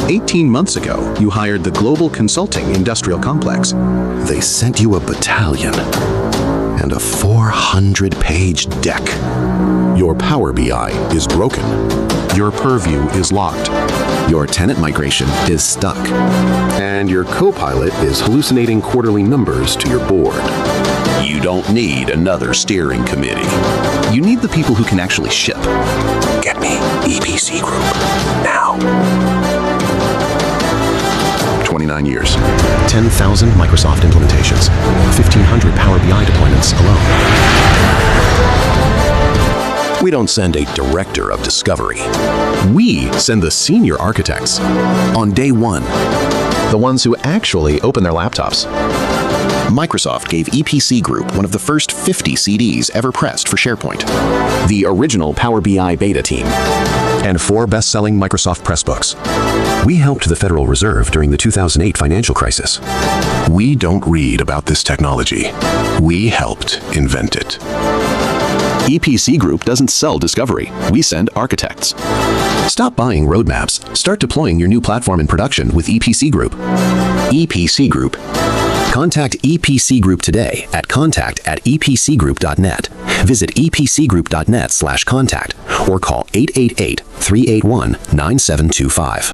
18 months ago, you hired the global consulting industrial complex. They sent you a battalion and a 400-page deck. Your Power BI is broken. Your Purview is locked. Your tenant migration is stuck. And your Copilot is hallucinating quarterly numbers to your board. You don't need another steering committee. You need the people who can actually ship. Get me EPC Group now. 29 years. 10,000 Microsoft implementations. 1,500 Power BI deployments alone. We don't send a director of discovery. We send the senior architects. On day one, The ones who actually open their laptops. Microsoft gave EPC Group one of the first 50 CDs ever pressed for SharePoint. The original Power BI beta team. And 4 best-selling Microsoft Pressbooks. We helped the Federal Reserve during the 2008 financial crisis. We don't read about this technology. We helped invent it. EPC Group doesn't sell discovery. We send architects. Stop buying roadmaps. Start deploying your new platform in production with EPC Group. EPC Group. Contact EPC Group today at contact@epcgroup.net. Visit epcgroup.net/contact or call 888-381-9725.